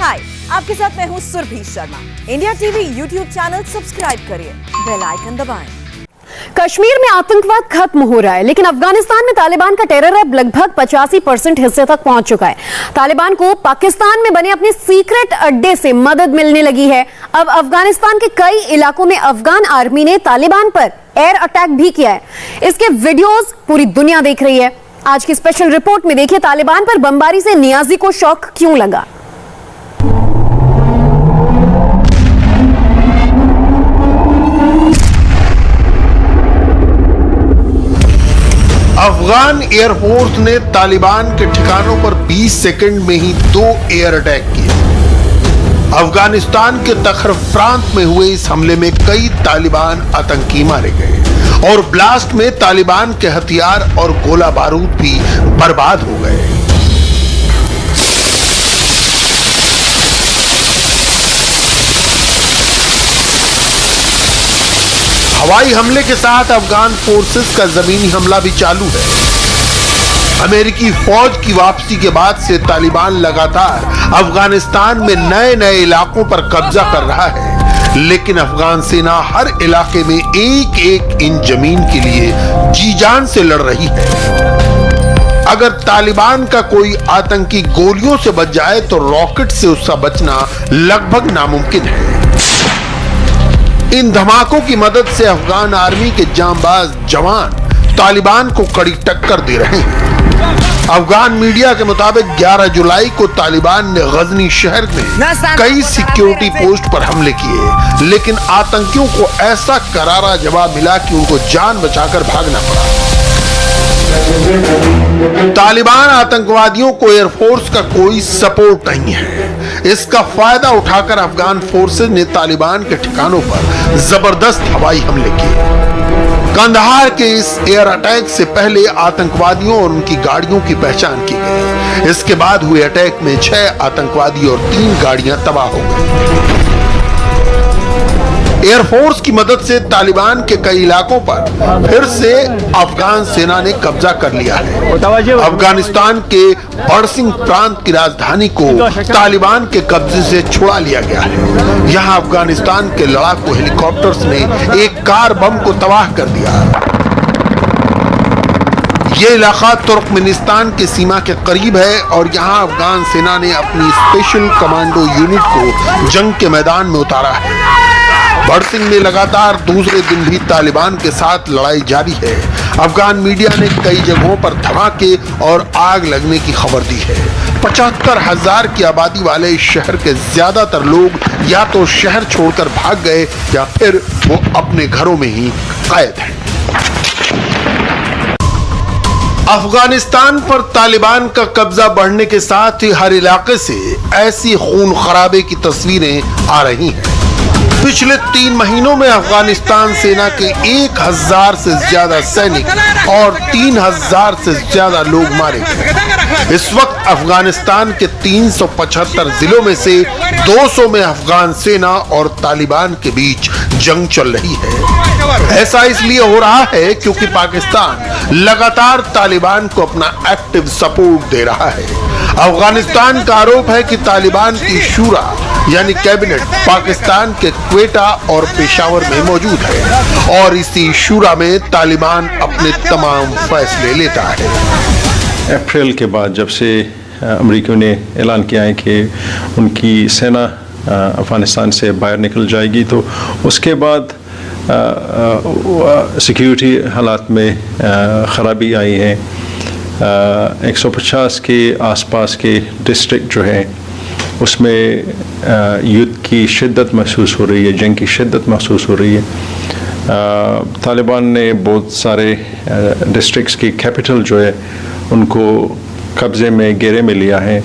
हाय, आपके साथ मैं हूँ Surabhi Sharma. India TV YouTube channel subscribe करिए, बेल आइकन दबाएं। कश्मीर में आतंकवाद खत्म हो रहा है, लेकिन अफगानिस्तान में तालिबान का टेरर अब लगभग 85% हिस्से तक पहुंच चुका है। तालिबान को पाकिस्तान में बने अपने सीक्रेट अड्डे से मदद मिलने लगी है। अब अफगानिस्तान के कई इलाकों में अफगान आर्मी ने तालिबान पर एयर अटैक भी किया है। इसके वीडियोस पूरी दुनिया देख रही है। आज की स्पेशल रिपोर्ट में देखिए तालिबान पर बमबारी से नियाजी को शौक क्यों लगा। अफगान एयरफोर्स ने तालिबान के ठिकानों पर 20 सेकंड में ही 2 एयर अटैक किए। अफगानिस्तान के तखरफ प्रांत में हुए इस हमले में कई तालिबान आतंकी मारे गए और ब्लास्ट में तालिबान के हथियार और गोला बारूद भी बर्बाद हो गए। हवाई हमले के साथ अफगान फोर्सेस का जमीनी हमला भी चालू है। अमेरिकी फौज की वापसी के बाद से तालिबान लगातार अफगानिस्तान में नए नए इलाकों पर कब्जा कर रहा है, लेकिन अफगान सेना हर इलाके में एक एक इंच जमीन के लिए जी जान से लड़ रही है। अगर तालिबान का कोई आतंकी गोलियों से बच जाए तो रॉकेट से उसका बचना लगभग नामुमकिन है। इन धमाकों की मदद से अफगान आर्मी के जांबाज जवान तालिबान को कड़ी टक्कर दे रहे हैं। अफगान मीडिया के मुताबिक 11 जुलाई को तालिबान ने गजनी शहर में कई सिक्योरिटी पोस्ट पर हमले किए, लेकिन आतंकियों को ऐसा करारा जवाब मिला कि उनको जान बचाकर भागना पड़ा। तालिबान आतंकवादियों को एयरफोर्स का कोई सपोर्ट नहीं है। इसका फायदा उठाकर अफगान फोर्सेज ने तालिबान के ठिकानों पर जबरदस्त हवाई हमले किए। कंधार के इस एयर अटैक से पहले आतंकवादियों और उनकी गाड़ियों की पहचान की गई। इसके बाद हुए अटैक में 6 आतंकवादी और 3 गाड़ियां तबाह हो गई। एयरफोर्स की मदद से तालिबान के कई इलाकों पर फिर से अफगान सेना ने कब्जा कर लिया है। अफगानिस्तान के बड़सिंग प्रांत की राजधानी को तालिबान के कब्जे से छुड़ा लिया गया है। यहां अफगानिस्तान के लड़ाकू हेलीकॉप्टर्स ने एक कार बम को तबाह कर दिया। ये इलाका तुर्कमेनिस्तान की सीमा के करीब है और यहाँ अफगान सेना ने अपनी स्पेशल कमांडो यूनिट को जंग के मैदान में उतारा है। बड़सिंग में लगातार दूसरे दिन भी तालिबान के साथ लड़ाई जारी है। अफगान मीडिया ने कई जगहों पर धमाके और आग लगने की खबर दी है। 75,000 की आबादी वाले इस शहर के ज्यादातर लोग या तो शहर छोड़कर भाग गए या फिर वो अपने घरों में ही कैद हैं। अफगानिस्तान पर तालिबान का कब्जा बढ़ने के साथ ही हर इलाके से ऐसी खून खराबे की तस्वीरें आ रही हैं। पिछले 3 महीनों में अफगानिस्तान सेना के 1000 से ज्यादा सैनिक और 3000 से ज्यादा लोग मारे गए। इस वक्त अफगानिस्तान के 375 जिलों में से 200 में अफगान सेना और तालिबान के बीच जंग चल रही है। ऐसा इसलिए हो रहा है क्योंकि पाकिस्तान लगातार तालिबान को अपना एक्टिव सपोर्ट दे रहा है। अफगानिस्तान का आरोप है कि तालिबान की शूरा यानी कैबिनेट पाकिस्तान के क्वेटा और पेशावर में मौजूद है और इसी शूरा में तालिबान अपने तमाम फैसले लेता है। अप्रैल के बाद जब से अमेरिका ने ऐलान किया है कि उनकी सेना अफगानिस्तान से बाहर निकल जाएगी, तो उसके बाद सिक्योरिटी हालात में ख़राबी आई है। 150 के आसपास के डिस्ट्रिक्ट जो है उसमें युद्ध की शिद्दत महसूस हो रही है, जंग की शिद्दत महसूस हो रही है। तालिबान ने बहुत सारे डिस्ट्रिक्ट्स की कैपिटल जो है उनको कब्जे में घेरे में लिया है।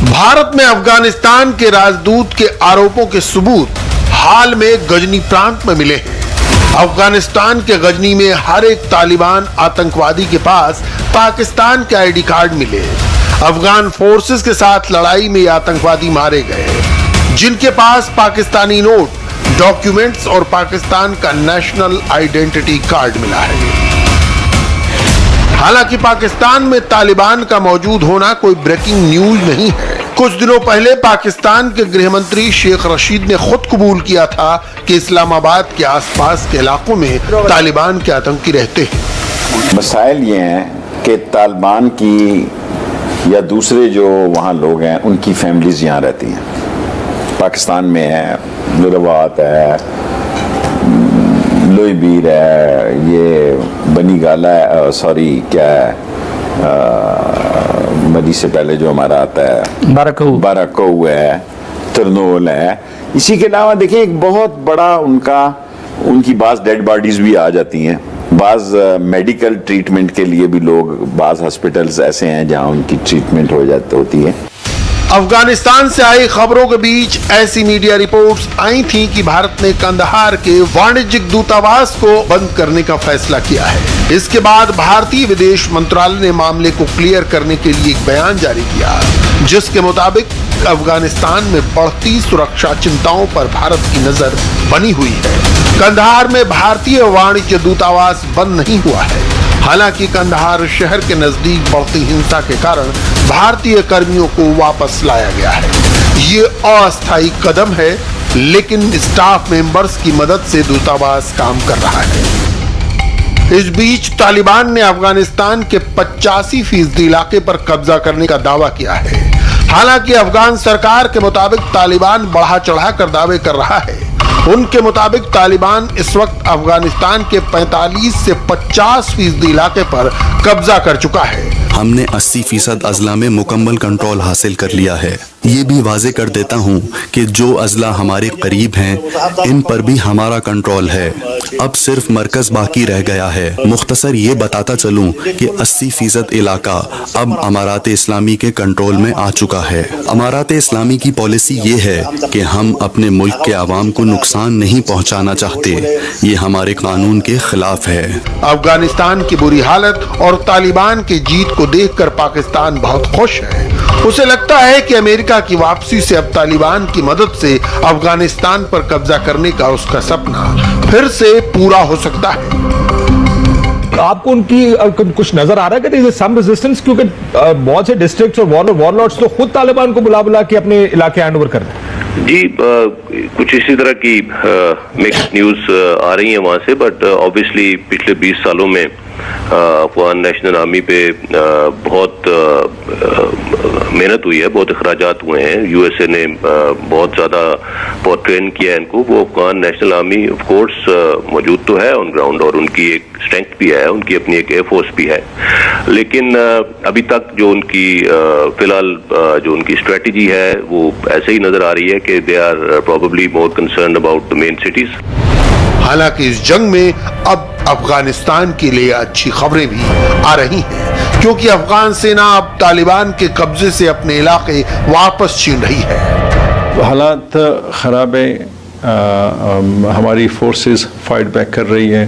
भारत में अफगानिस्तान के राजदूत के आरोपों के सबूत हाल में गजनी प्रांत में मिले हैं। अफगानिस्तान के गजनी में हर एक तालिबान आतंकवादी के पास पाकिस्तान के आईडी कार्ड मिले। अफगान फोर्सेस के साथ लड़ाई में आतंकवादी मारे गए जिनके पास पाकिस्तानी नोट, डॉक्यूमेंट्स और पाकिस्तान का नेशनल आइडेंटिटी कार्ड मिला है। हालांकि पाकिस्तान में तालिबान का मौजूद होना कोई ब्रेकिंग न्यूज नहीं है। कुछ दिनों पहले पाकिस्तान के गृह मंत्री शेख रशीद ने खुद कबूल किया था कि इस्लामाबाद के आसपास के इलाकों में तालिबान के आतंकी रहते हैं। मसाइल ये हैं कि तालिबान की या दूसरे जो वहाँ लोग हैं उनकी फैमिलीज यहाँ रहती हैं, पाकिस्तान में है, नुरवात है, लोईबीर है, ये बनी गाला है, सॉरी क्या है, मदी से पहले जो हमारा आता है बाराकऊ है, तरनोल है। इसी के अलावा देखिए एक बहुत बड़ा उनकी बाज डेड बॉडीज भी आ जाती हैं, बाज मेडिकल ट्रीटमेंट के लिए भी लोग, बाज हॉस्पिटल्स ऐसे हैं जहां उनकी ट्रीटमेंट होती है। अफगानिस्तान से आई खबरों के बीच ऐसी मीडिया रिपोर्ट्स आई थी कि भारत ने कंदहार के वाणिज्यिक दूतावास को बंद करने का फैसला किया है। इसके बाद भारतीय विदेश मंत्रालय ने मामले को क्लियर करने के लिए एक बयान जारी किया, जिसके मुताबिक अफगानिस्तान में बढ़ती सुरक्षा चिंताओं पर भारत की नजर बनी हुई है। कंदहार में भारतीय वाणिज्य दूतावास बंद नहीं हुआ है। हालांकि कंदहार शहर के नजदीक बढ़ती हिंसा के कारण भारतीय कर्मियों को वापस लाया गया है। ये अस्थायी कदम है, लेकिन स्टाफ मेंबर्स की मदद से दूतावास काम कर रहा है। इस बीच तालिबान ने अफगानिस्तान के 85% इलाके पर कब्जा करने का दावा किया है। हालांकि अफगान सरकार के मुताबिक तालिबान बढ़ा चढ़ाकर दावे कर रहा है। उनके मुताबिक तालिबान इस वक्त अफगानिस्तान के 45 से 50% इलाके पर कब्जा कर चुका है। हमने 80% अजला में मुकम्मल कंट्रोल हासिल कर लिया है। ये भी वाजे कर देता हूँ कि जो अजला हमारे करीब हैं, इन पर भी हमारा कंट्रोल है। अब सिर्फ मरकज बाकी रह गया है। मुख्तसर ये बताता चलूँ कि 80% इलाका अब अमारात इस्लामी के कंट्रोल में आ चुका है। अमारात इस्लामी की पॉलिसी ये है कि हम अपने मुल्क के आवाम को नुकसान नहीं पहुँचाना चाहते। ये हमारे कानून के खिलाफ है। अफगानिस्तान की बुरी हालत और तालिबान की जीत को देखकर पाकिस्तान बहुत खुश है। उसे लगता है कि अमेरिका की वापसी से अब तालिबान की मदद से अफगानिस्तान पर कब्जा करने का उसका सपना फिर से पूरा हो सकता है। आपको उनकी कुछ नजर आ रहा है कि सम रेजिस्टेंस, क्योंकि बहुत से डिस्ट्रिक्ट्स और वॉरलॉर्ड्स तो खुद तालिबान को बुला के अपने इलाके हैंड ओवर कर रहे हैं। जी, कुछ इसी तरह की मिक्स्ड न्यूज आ रही है वहां से, बट ऑब्वियसली पिछले 20 सालों में अफगान नेशनल आर्मी पे बहुत मेहनत हुई है, बहुत अखराजात हुए हैं। यूएसए ने बहुत ज़्यादा बहुत ट्रेन किया है इनको। वो Afghan national army of course मौजूद तो है ऑन ग्राउंड, और उनकी एक स्ट्रेंथ भी है, उनकी अपनी एक एयरफोर्स भी है। लेकिन अभी तक जो उनकी फिलहाल जो उनकी स्ट्रेटजी है वो ऐसे ही नज़र आ रही है कि they are probably more concerned about the main cities. हालांकि इस जंग में अब अफगानिस्तान के लिए अच्छी खबरें भी आ रही हैं, क्योंकि अफगान सेना अब तालिबान के कब्जे से अपने इलाके वापस छीन रही है। हालात ख़राब है, हमारी फोर्सेस फाइट बैक कर रही है,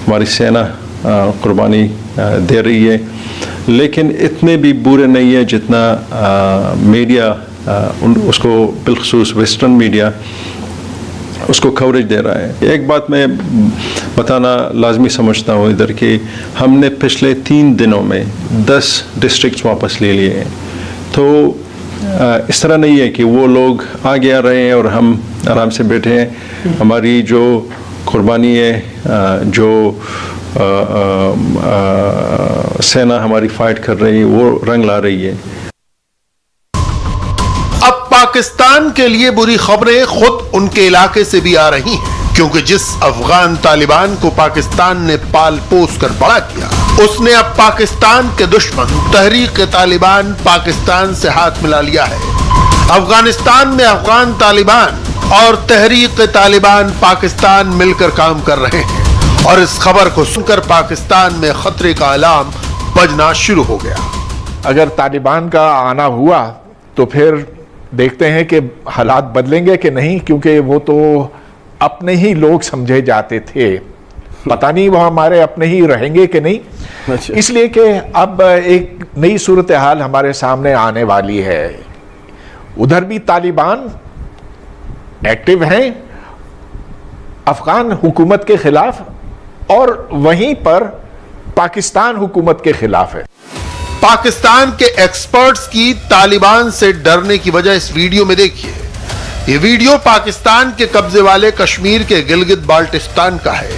हमारी सेना कुर्बानी दे रही है, लेकिन इतने भी बुरे नहीं है जितना मीडिया उसको बिलखुसूस वेस्टर्न मीडिया उसको कवरेज दे रहा है। एक बात मैं बताना लाजमी समझता हूँ इधर कि हमने पिछले 3 दिनों में 10 डिस्ट्रिक्ट्स वापस ले लिए हैं। तो इस तरह नहीं है कि वो लोग आगे आ रहे हैं और हम आराम से बैठे हैं। हमारी जो कुर्बानी है, जो सेना हमारी फाइट कर रही है, वो रंग ला रही है। अब पाकिस्तान के लिए बुरी खबरें खुद उनके इलाके से भी आ रही हैं, क्योंकि जिस अफगान तालिबान को पाकिस्तान ने पाल पोस कर बड़ा किया, उसने अब पाकिस्तान के दुश्मन तहरीक तालिबान पाकिस्तान से हाथ मिला लिया है। अफगानिस्तान में अफगान तालिबान और तहरीक तालिबान पाकिस्तान मिलकर काम कर रहे हैं, और इस खबर को सुनकर पाकिस्तान में खतरे का अलार्म बजना शुरू हो गया। अगर तालिबान का आना हुआ तो फिर देखते हैं कि हालात बदलेंगे कि नहीं, क्योंकि वो तो अपने ही लोग समझे जाते थे। पता नहीं वो हमारे अपने ही रहेंगे कि नहीं। इसलिए कि अब एक नई सूरत हाल हमारे सामने आने वाली है। उधर भी तालिबान एक्टिव हैं अफगान हुकूमत के खिलाफ, और वहीं पर पाकिस्तान हुकूमत के खिलाफ है। पाकिस्तान के एक्सपर्ट्स की तालिबान से डरने की वजह इस वीडियो में देखिए। ये वीडियो पाकिस्तान के कब्जे वाले कश्मीर के गिलगित बाल्टिस्तान का है,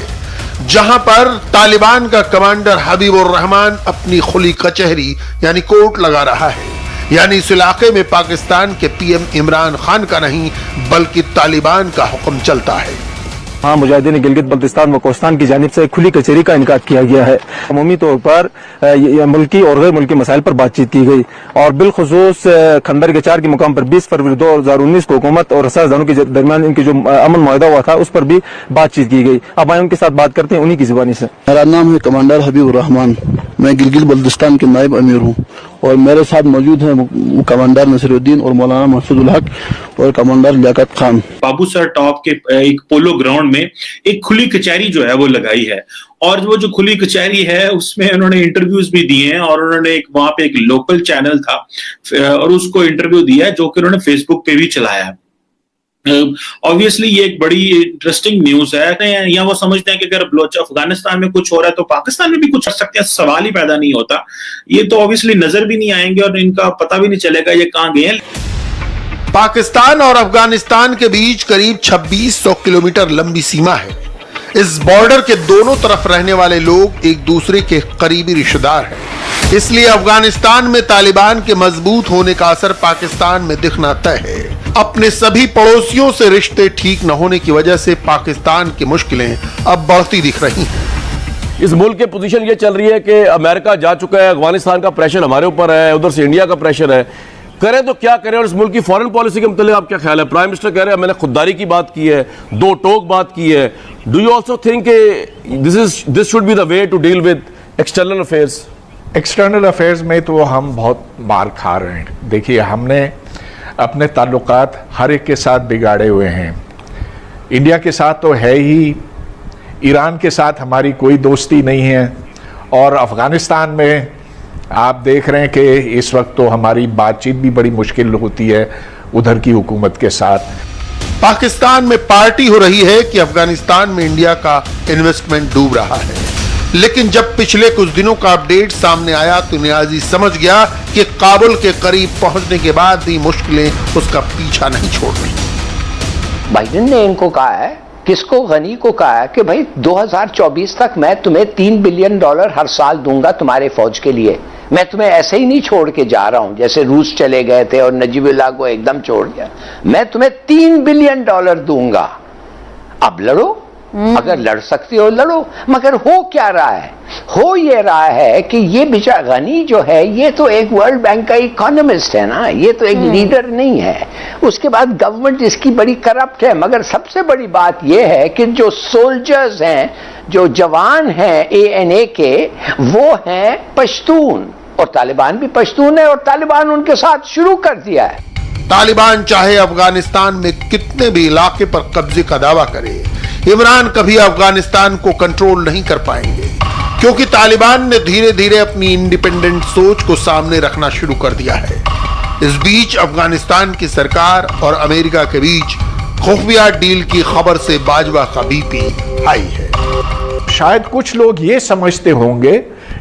जहां पर तालिबान का कमांडर हबीबुर रहमान अपनी खुली कचहरी यानी कोर्ट लगा रहा है। यानी इस इलाके में पाकिस्तान के पीएम इमरान खान का नहीं बल्कि तालिबान का हुक्म चलता है। हाँ, मुजाहिदीन गिलगित बल्तिस्तान व कोस्तान की जानिब से खुली कचहरी का इनकाद किया गया है। अमूमी तौर पर मुल्की और गैर मुल्की मसाइल पर बातचीत की गई और बिलखुसूस खंदर के 4 के मुकाम पर 20 फरवरी 2019 को हुकूमत और रसादारों के दरमियान इनकी जो अमन मुआहदा हुआ था उस पर भी बातचीत की गई। अब आए उनके साथ बात करते हैं उन्हीं की जुबानी से। मेरा नाम है कमांडर हबीबुर रहमान, मैं गिलगित बल्तिस्तान के नायब अमीर हूँ और मेरे साथ मौजूद हैं कमांडर नसीरुद्दीन और मौलाना महसूदुल हक और कमांडर लियाकत खान। बाबू सर टॉप के एक पोलो ग्राउंड में एक खुली कचहरी जो है वो लगाई है और वो जो खुली कचहरी है उसमें उन्होंने इंटरव्यूज भी दिए हैं और उन्होंने एक वहां पे एक लोकल चैनल था और उसको इंटरव्यू दिया जो कि उन्होंने फेसबुक पे भी चलाया है। ऑब्वियसली ये एक बड़ी इंटरेस्टिंग न्यूज है। या वो समझते हैं कि अगर अफगानिस्तान में कुछ हो रहा है तो पाकिस्तान में भी कुछ कर सकते हैं, सवाल ही पैदा नहीं होता। ये तो ऑब्वियसली नजर भी नहीं आएंगे और इनका पता भी नहीं चलेगा ये कहां गए हैं। पाकिस्तान और अफगानिस्तान के बीच करीब 2600 किलोमीटर लंबी सीमा है। इस बॉर्डर के दोनों तरफ रहने वाले लोग एक दूसरे के करीबी रिश्तेदार हैं। इसलिए अफगानिस्तान में तालिबान के मजबूत होने का असर पाकिस्तान में दिखना तय है। अपने सभी पड़ोसियों से रिश्ते ठीक न होने की वजह से पाकिस्तान की मुश्किलें अब बढ़ती दिख रही हैं। इस मुल्क की पोजीशन ये चल रही है कि अमेरिका जा चुका है, अफगानिस्तान का प्रेशर हमारे ऊपर है, उधर से इंडिया का प्रेशर है, करें तो क्या करें। और इस मुल्क की फॉरेन पॉलिसी के मतलब आप क्या ख्याल है? प्राइम मिनिस्टर कह रहे हैं मैंने खुददारी की बात की है, दो टोक बात की है। Do you also think this should be the way to deal with external affairs? External affairs में तो हम बहुत मार खा रहे हैं। देखिए, हमने अपने ताल्लुकात हर एक के साथ बिगाड़े हुए हैं। इंडिया के साथ तो है ही, ईरान के साथ हमारी कोई दोस्ती नहीं है और अफगानिस्तान में आप देख रहे हैं कि इस वक्त तो हमारी बातचीत भी बड़ी मुश्किल होती है उधर की हुकूमत के साथ। पाकिस्तान में पार्टी हो रही है कि अफगानिस्तान में इंडिया का इन्वेस्टमेंट डूब रहा है, लेकिन जब पिछले कुछ दिनों का अपडेट सामने आया तो नियाजी समझ गया कि काबुल के करीब पहुंचने के बाद भी मुश्किलें उसका पीछा नहीं छोड़ रही। बाइडेन ने इनको कहा है, किसको, गनी को कहा है कि भाई 2024 तक मैं तुम्हें $3 बिलियन हर साल दूंगा तुम्हारे फौज के लिए। मैं तुम्हें ऐसे ही नहीं छोड़ के जा रहा हूं जैसे रूस चले गए थे और नजीबुल्लाह को एकदम छोड़ दिया। मैं तुम्हें $3 बिलियन दूंगा, अब लड़ो, अगर लड़ सकते हो लड़ो। मगर हो क्या रहा है? हो ये रहा है कि ये बेचारा गनी जो है ये तो एक वर्ल्ड बैंक का इकोनॉमिस्ट है ना, ये तो एक लीडर नहीं है। उसके बाद गवर्नमेंट इसकी बड़ी करप्ट है। मगर सबसे बड़ी बात यह है कि जो सोल्जर्स हैं, जो जवान हैं ANA के, वो हैं पश्तून और तालिबान भी पश्तून है और तालिबान उनके साथ शुरू कर दिया है। तालिबान चाहे अफगानिस्तान में कितने भी इलाके पर कब्जे का दावा करे, इमरान कभी अफगानिस्तान को कंट्रोल नहीं कर पाएंगे, क्योंकि तालिबान ने धीरे धीरे अपनी इंडिपेंडेंट सोच को सामने रखना शुरू कर दिया है। इस बीच अफगानिस्तान की सरकार और अमेरिका के बीच खुफिया डील की खबर से बाजवा का BP हाई है। शायद कुछ लोग ये समझते होंगे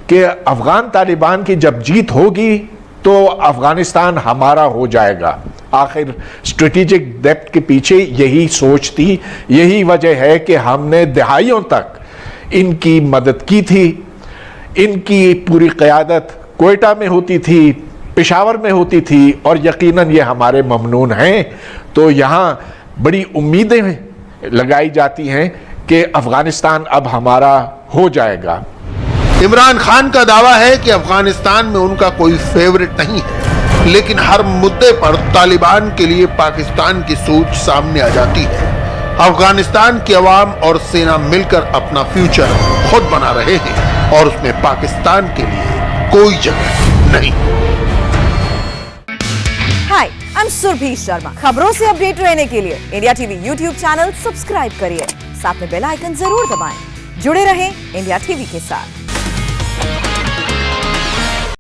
कि अफगान तालिबान की जब जीत होगी तो अफगानिस्तान हमारा हो जाएगा। आखिर स्ट्रेटेजिक डेप्थ के पीछे यही सोच थी, यही वजह है कि हमने दहाइयों तक इनकी मदद की थी। इनकी पूरी क़यादत क्वेटा में होती थी, पेशावर में होती थी और यकीनन ये हमारे ममनून हैं। तो यहाँ बड़ी उम्मीदें लगाई जाती हैं कि अफगानिस्तान अब हमारा हो जाएगा। इमरान खान का दावा है कि अफगानिस्तान में उनका कोई फेवरेट नहीं है, लेकिन हर मुद्दे पर तालिबान के लिए पाकिस्तान की सोच सामने आ जाती है। अफगानिस्तान की अवाम और सेना मिलकर अपना फ्यूचर खुद बना रहे हैं और उसमें पाकिस्तान के लिए कोई जगह नहीं। हाय, आई एम सुरभि शर्मा। खबरों से अपडेट रहने के लिए India TV YouTube channel subscribe करिए, साथ में बेल आइकन जरूर दबाएं। जुड़े रहें इंडिया टीवी के साथ।